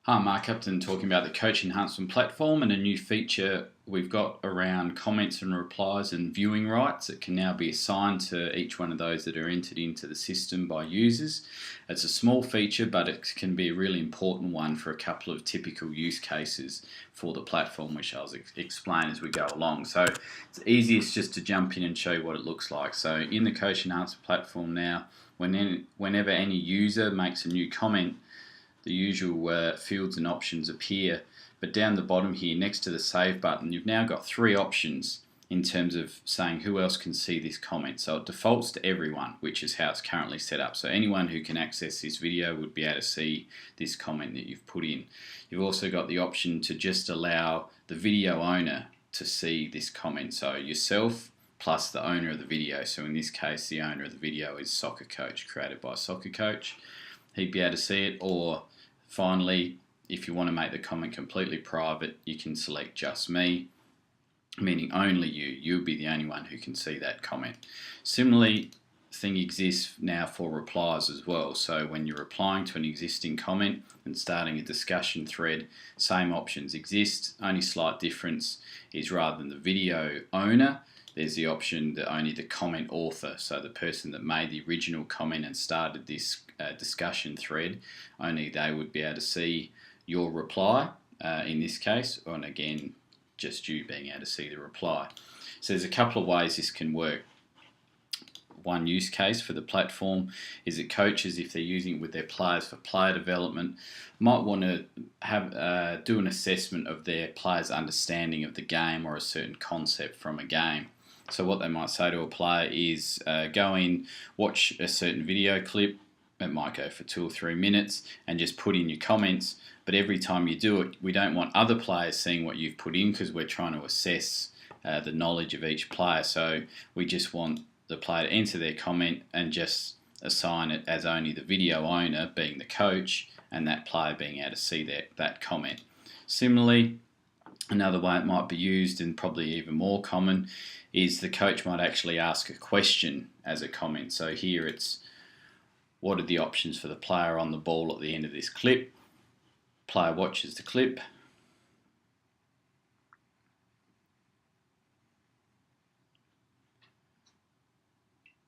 Hi, Mark Upton talking about the Coach Enhancement Platform and a new feature we've got around comments and replies and viewing rights that can now be assigned to each one of those that are entered into the system by users. It's a small feature, but it can be a really important one for a couple of typical use cases for the platform, which I'll explain as we go along. So it's easiest just to jump in and show you what it looks like. So in the Coach Enhancement Platform now, whenever any user makes a new comment, the usual fields and options appear, but down the bottom here next to the save button you've now got three options in terms of saying who else can see this comment. So it defaults to everyone, which is how it's currently set up. So anyone who can access this video would be able to see this comment that you've put in. You've also got the option to just allow the video owner to see this comment, so yourself plus the owner of the video. So in this case the owner of the video is Soccer Coach, created by Soccer Coach. He'd be able to see it, or finally, if you want to make the comment completely private, you can select just me, meaning only you'll be the only one who can see that comment. Similarly, the thing exists now for replies as well. So when you're replying to an existing comment and starting a discussion thread, same options exist. Only slight difference is rather than the video owner, there's the option that only the comment author, so the person that made the original comment and started this discussion thread, only they would be able to see your reply in this case, and again just you being able to see the reply. So there's a couple of ways this can work. One use case for the platform is that coaches, if they're using it with their players for player development, might want to have do an assessment of their players' understanding of the game or a certain concept from a game. So what they might say to a player is go in, watch a certain video clip, it might go for 2 or 3 minutes, and just put in your comments. But every time you do it, we don't want other players seeing what you've put in, because we're trying to assess the knowledge of each player. So we just want the player to enter their comment and just assign it as only the video owner, being the coach, and that player being able to see that comment. Similarly, another way it might be used, and probably even more common, is the coach might actually ask a question as a comment. So here it's, what are the options for the player on the ball at the end of this clip? Player watches the clip,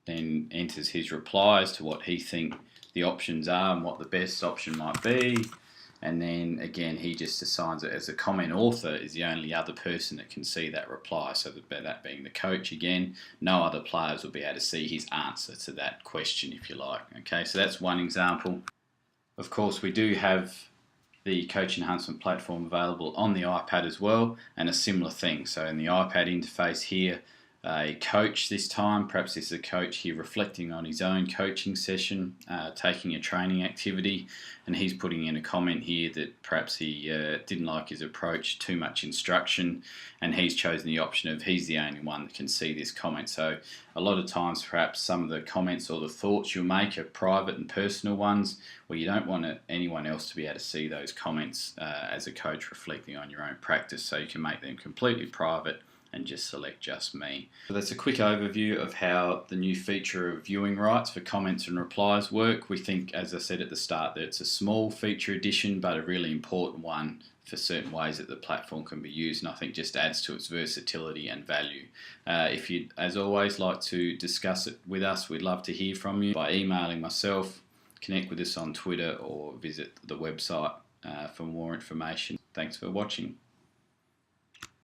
then enters his replies to what he thinks the options are and what the best option might be. And then again, he just assigns it as a comment author is the only other person that can see that reply. So that being the coach again, no other players will be able to see his answer to that question, if you like. Okay, so that's one example. Of course, we do have the Coach Enhancement Platform available on the iPad as well, and a similar thing. So in the iPad interface here, a coach this time, perhaps this is a coach here reflecting on his own coaching session, taking a training activity, and he's putting in a comment here that perhaps he didn't like his approach, too much instruction, and he's chosen the option of he's the only one that can see this comment. So a lot of times perhaps some of the comments or the thoughts you'll make are private and personal ones, where you don't want anyone else to be able to see those comments as a coach reflecting on your own practice. So you can make them completely private and just select just me. So that's a quick overview of how the new feature of viewing rights for comments and replies work. We think, as I said at the start, that it's a small feature addition, but a really important one for certain ways that the platform can be used, and I think just adds to its versatility and value. If you'd, as always, like to discuss it with us, we'd love to hear from you by emailing myself, connect with us on Twitter, or visit the website for more information. Thanks for watching.